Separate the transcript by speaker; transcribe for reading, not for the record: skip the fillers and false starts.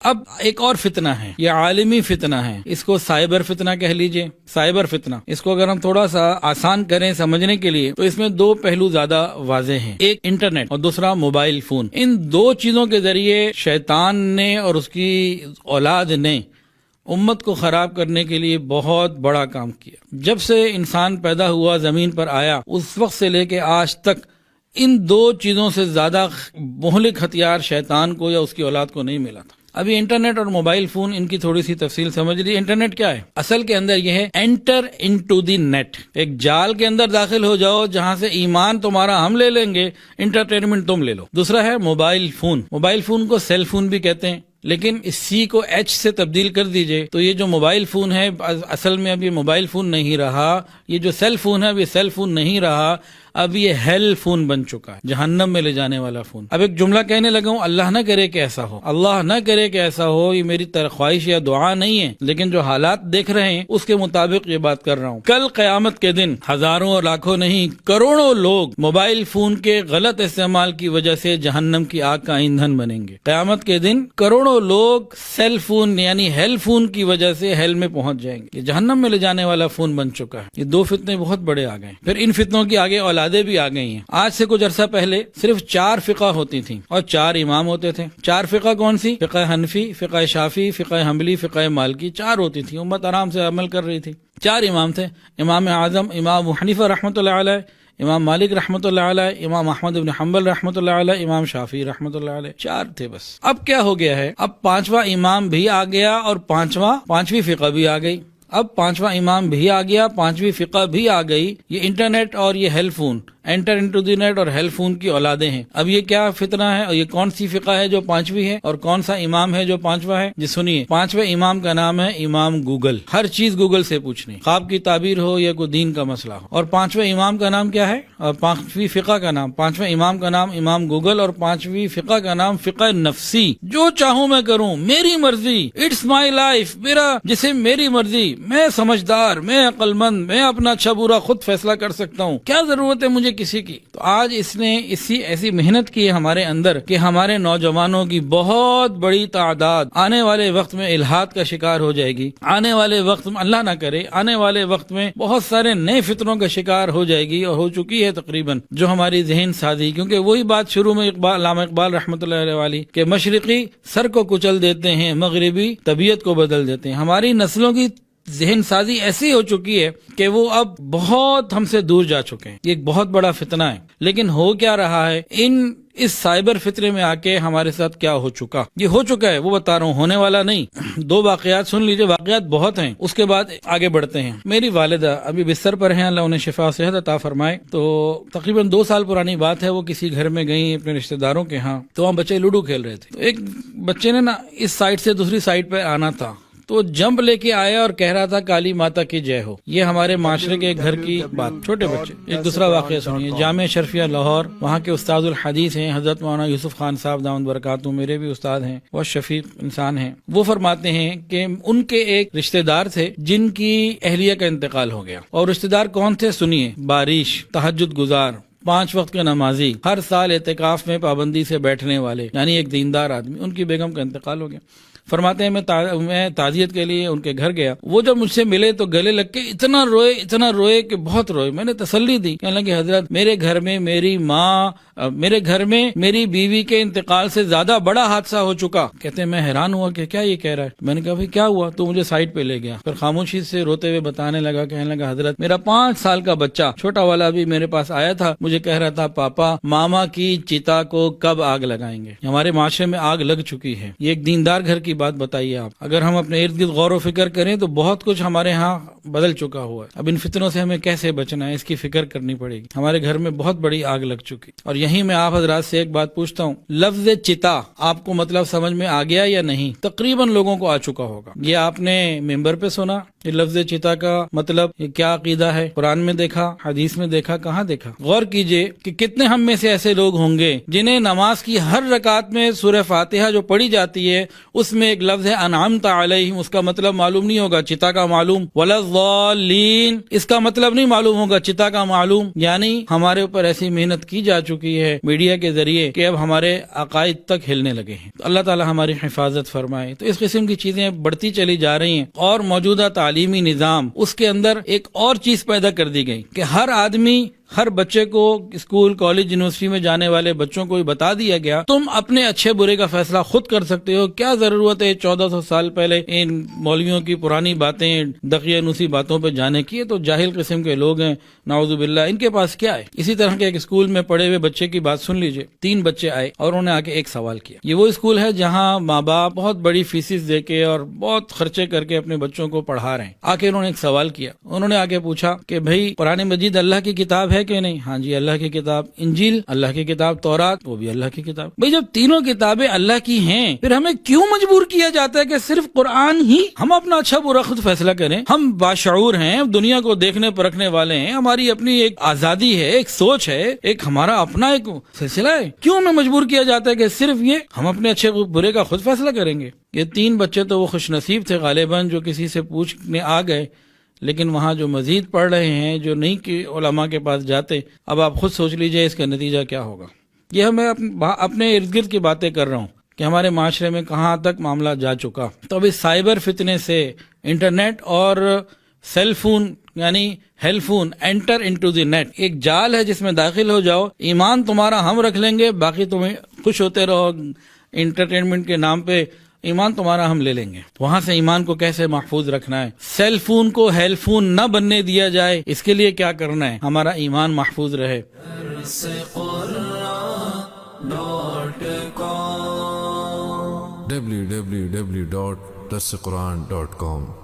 Speaker 1: اب ایک اور فتنہ ہے، یہ عالمی فتنہ ہے، اس کو سائبر فتنہ کہہ لیجئے، سائبر فتنہ۔ اس کو اگر ہم تھوڑا سا آسان کریں سمجھنے کے لیے تو اس میں دو پہلو زیادہ واضح ہیں، ایک انٹرنیٹ اور دوسرا موبائل فون۔ ان دو چیزوں کے ذریعے شیطان نے اور اس کی اولاد نے امت کو خراب کرنے کے لیے بہت بڑا کام کیا۔ جب سے انسان پیدا ہوا زمین پر آیا اس وقت سے لے کے آج تک ان دو چیزوں سے زیادہ مہلک ہتھیار شیطان کو یا اس کی اولاد کو نہیں ملا تھا۔ ابھی انٹرنیٹ اور موبائل فون، ان کی تھوڑی سی تفصیل سمجھ لیجیے۔ انٹرنیٹ کیا ہے؟ اصل کے اندر یہ ہے انٹر انٹو دی نیٹ، ایک جال کے اندر داخل ہو جاؤ جہاں سے ایمان تمہارا ہم لے لیں گے، انٹرٹینمنٹ تم لے لو۔ دوسرا ہے موبائل فون، موبائل فون کو سیل فون بھی کہتے ہیں، لیکن اس سی کو ایچ سے تبدیل کر دیجئے تو یہ جو موبائل فون ہے اصل میں اب یہ موبائل فون نہیں رہا، یہ جو سیل فون ہے اب یہ سیل فون نہیں رہا، اب یہ ہیل فون بن چکا ہے، جہنم میں لے جانے والا فون۔ اب ایک جملہ کہنے لگا ہوں، اللہ نہ کرے کہ ایسا ہو، اللہ نہ کرے کہ ایسا ہو، یہ میری خواہش یا دعا نہیں ہے، لیکن جو حالات دیکھ رہے ہیں اس کے مطابق یہ بات کر رہا ہوں۔ کل قیامت کے دن ہزاروں اور لاکھوں نہیں کروڑوں لوگ موبائل فون کے غلط استعمال کی وجہ سے جہنم کی آگ کا ایندھن بنیں گے۔ قیامت کے دن کروڑوں لوگ سیل فون یعنی ہیل فون کی وجہ سے ہیل میں پہنچ جائیں گے۔ یہ جہنم میں لے جانے والا فون بن چکا ہے۔ یہ دو فتنے بہت بڑے آ گئے، پھر ان فتنوں کی آگے اولادیں بھی آ گئی ہیں۔ آج سے کچھ عرصہ پہلے صرف 4 فقہ ہوتی تھیں اور 4 امام ہوتے تھے۔ 4 فقہ کون سی؟ فقہ حنفی، فقہ شافعی، فقہ حنبلی، فقہ مالکی، 4 ہوتی تھی، امت آرام سے عمل کر رہی تھی۔ 4 امام تھے، امام اعظم امام ابو حنیفہ رحمۃ اللہ علیہ، امام مالک رحمۃ اللہ علیہ، امام احمد بن حنبل رحمۃ اللہ علیہ، امام شافعی رحمۃ اللہ علیہ، 4 تھے بس۔ اب کیا ہو گیا ہے؟ اب 5واں امام بھی آ گیا اور 5ویں فقہ بھی آ گئی۔ اب 5واں امام بھی آ گیا، 5ویں فقہ بھی آ گئی۔ یہ انٹرنیٹ اور یہ hell phone, enter into the net اور ہیل فون کی اولادیں ہیں۔ اب یہ کیا فتنہ ہے اور یہ کون سی فقہ ہے جو 5ویں ہے اور کون سا امام ہے جو 5واں ہے؟ جی سنیے، 5ویں امام کا نام ہے امام گوگل، ہر چیز گوگل سے پوچھنی، خواب کی تعبیر ہو یا کوئی دین کا مسئلہ ہو۔ اور 5ویں امام کا نام کیا ہے؟ اور 5ویں فقہ کا نام، 5ویں امام کا نام امام گوگل اور 5ویں فقہ کا نام فقہ نفسی۔ جو چاہوں میں کروں، میری مرضی، اٹس مائی لائف، میرا جسم میری مرضی، میں سمجھدار، میں عقل مند، میں اپنا اچھا برا خود فیصلہ کر سکتا ہوں، کیا ضرورت ہے مجھے کسی کی؟ تو آج اس نے ایسی محنت کی ہے ہمارے اندر کہ ہمارے نوجوانوں کی بہت بڑی تعداد آنے والے وقت میں الحاد کا شکار ہو جائے گی، آنے والے وقت میں اللہ نہ کرے آنے والے وقت میں بہت سارے نئے فتنوں کا شکار ہو جائے گی اور ہو چکی ہے تقریباً، جو ہماری ذہن سازی، کیونکہ وہی بات شروع میں علامہ اقبال رحمۃ اللہ علیہ والی کہ مشرقی سر کو کچل دیتے ہیں، مغربی طبیعت کو بدل دیتے ہیں۔ ہماری نسلوں کی ذہن سازی ایسی ہو چکی ہے کہ وہ اب بہت ہم سے دور جا چکے ہیں۔ یہ ایک بہت بڑا فتنہ ہے، لیکن ہو کیا رہا ہے؟ اس سائبر فطرے میں آ کے ہمارے ساتھ کیا ہو چکا، یہ ہو چکا ہے، وہ بتا رہا ہوں، ہونے والا نہیں۔ 2 واقعات سن لیجئے، واقعات بہت ہیں، اس کے بعد آگے بڑھتے ہیں۔ میری والدہ ابھی بستر پر ہیں، اللہ انہیں شفا و صحت عطا فرمائے۔ تو تقریباً 2 سال پرانی بات ہے، وہ کسی گھر میں گئی اپنے رشتہ داروں کے ہاں، تو وہاں بچے لوڈو کھیل رہے تھے۔ تو ایک بچے نے نا اس سائڈ سے دوسری سائڈ پہ آنا تھا، تو جمپ لے کے آیا اور کہہ رہا تھا کالی ماتا کی جے ہو۔ یہ ہمارے معاشرے کے گھر کی بات، چھوٹے بچے۔ ایک دوسرا واقعہ سنیے، جامعہ شرفیہ لاہور، وہاں کے استاد الحدیث ہیں حضرت مولانا یوسف خان صاحب دامت برکاتہ، میرے بھی استاد ہیں، وہ شفیق انسان ہیں۔ وہ فرماتے ہیں کہ ان کے ایک رشتہ دار تھے جن کی اہلیہ کا انتقال ہو گیا، اور رشتہ دار کون تھے؟ سنیے، بارش، تہجد گزار، 5 وقت کے نمازی، ہر سال اعتکاف میں پابندی سے بیٹھنے والے، یعنی ایک دیندار آدمی۔ ان کی بیگم کا انتقال ہو گیا۔ فرماتے ہیں میں تعزیت کے لیے ان کے گھر گیا، وہ جب مجھ سے ملے تو گلے لگ کے اتنا روئے کہ بہت روئے۔ میں نے تسلی دی، کہنے لگے حضرت میرے گھر میں میری ماں، میرے گھر میں میری بیوی کے انتقال سے زیادہ بڑا حادثہ ہو چکا۔ کہتے ہیں میں حیران ہوا کہ کیا یہ کہہ رہا ہے۔ میں نے کہا بھائی کیا ہوا؟ تو مجھے سائڈ پہ لے گیا، پھر خاموشی سے روتے ہوئے بتانے لگا، کہنے لگا حضرت میرا 5 سال کا بچہ چھوٹا والا بھی میرے پاس آیا تھا، مجھے کہہ رہا تھا پاپا ماما کی چتا کو کب آگ لگائیں گے؟ ہمارے معاشرے میں آگ لگ چکی ہے۔ یہ ایک دیندار گھر کی بات بتائیے آپ۔ اگر ہم اپنے ارد گرد غور و فکر کریں تو بہت کچھ ہمارے ہاں بدل چکا ہوا ہے۔ اب ان فتنوں سے ہمیں کیسے بچنا ہے، اس کی فکر کرنی پڑے گی۔ ہمارے گھر میں بہت بڑی آگ لگ چکی، اور یہیں میں آپ حضرات سے ایک بات پوچھتا ہوں، لفظ چتا آپ کو مطلب سمجھ میں آ گیا یا نہیں؟ تقریباً لوگوں کو آ چکا ہوگا۔ یہ آپ نے ممبر پہ سنا، یہ لفظ چتا کا مطلب یہ کیا عقیدہ ہے؟ قرآن میں دیکھا، حدیث میں دیکھا، کہاں دیکھا؟ غور کیجئے کہ کتنے ہم میں سے ایسے لوگ ہوں گے جنہیں نماز کی ہر رکعت میں سورہ فاتحہ جو پڑھی جاتی ہے اس میں ایک لفظ ہے انعمت علیہم، اس کا مطلب معلوم نہیں ہوگا، چتا کا معلوم، ولا الضالین اس کا مطلب نہیں معلوم ہوگا، چتا کا معلوم. یعنی ہمارے اوپر ایسی محنت کی جا چکی ہے میڈیا کے ذریعے کہ اب ہمارے عقائد تک ہلنے لگے ہیں. تو اللہ تعالی ہماری حفاظت فرمائے. تو اس قسم کی چیزیں بڑھتی چلی جا رہی ہیں، اور موجودہ تعلیمی نظام اس کے اندر ایک اور چیز پیدا کر دی گئی کہ ہر آدمی، ہر بچے کو اسکول، کالج، یونیورسٹی میں جانے والے بچوں کو بتا دیا گیا تم اپنے اچھے برے کا فیصلہ خود کر سکتے ہو. کیا ضرورت ہے 1400 سال پہلے ان مولویوں کی پرانی باتیں، دقیانوسی باتوں پہ جانے کی؟ تو جاہل قسم کے لوگ ہیں، نعوذ باللہ. ان کے پاس کیا ہے؟ اسی طرح کے ایک اسکول میں پڑھے ہوئے بچے کی بات سن لیجئے. 3 بچے آئے اور انہوں نے آ کے ایک سوال کیا. یہ وہ اسکول ہے جہاں ماں باپ بہت بڑی فیسز دے کے اور بہت خرچے کر کے اپنے بچوں کو پڑھا رہے ہیں. آ کے انہوں نے ایک سوال کیا. انہوں نے آ کے پوچھا کہ بھائی قرآن مجید اللہ کی کتاب ہے کہ نہیں؟ ہاں جی اللہ کی کتاب. انجیل اللہ کی کتاب. تورات وہ بھی اللہ کی کتاب. بھئی جب تینوں کتابیں اللہ کی ہیں پھر ہمیں کیوں مجبور کیا جاتا ہے کہ صرف قرآن ہی ہم اپنا اچھا برا خود فیصلہ کریں؟ ہم باشعور ہیں، دنیا کو دیکھنے پرکھنے والے ہیں، ہماری اپنی ایک آزادی ہے، ایک سوچ ہے، ایک ہمارا اپنا ایک سلسلہ ہے. کیوں ہمیں مجبور کیا جاتا ہے کہ صرف یہ ہم اپنے اچھے برے کا خود فیصلہ کریں گے؟ یہ 3 بچے تو وہ خوش نصیب تھے غالباً جو کسی سے پوچھنے آ گئے، لیکن وہاں جو مزید پڑھ رہے ہیں، جو نہیں کہ علماء کے پاس جاتے. اب آپ خود سوچ لیجئے اس کا نتیجہ کیا ہوگا. یہ میں اپنے ارد گرد کی باتیں کر رہا ہوں کہ ہمارے معاشرے میں کہاں تک معاملہ جا چکا. تو اب اس سائبر فتنے سے انٹرنیٹ اور سیل فون یعنی hell phone enter into the net ایک جال ہے جس میں داخل ہو جاؤ. ایمان تمہارا ہم رکھ لیں گے، باقی تمہیں خوش ہوتے رہو انٹرٹینمنٹ کے نام پہ. ایمان تمہارا ہم لے لیں گے. وہاں سے ایمان کو کیسے محفوظ رکھنا ہے؟ سیل فون کو ہیل فون نہ بننے دیا جائے، اس کے لیے کیا کرنا ہے؟ ہمارا ایمان محفوظ رہے.
Speaker 2: www.darsequran.com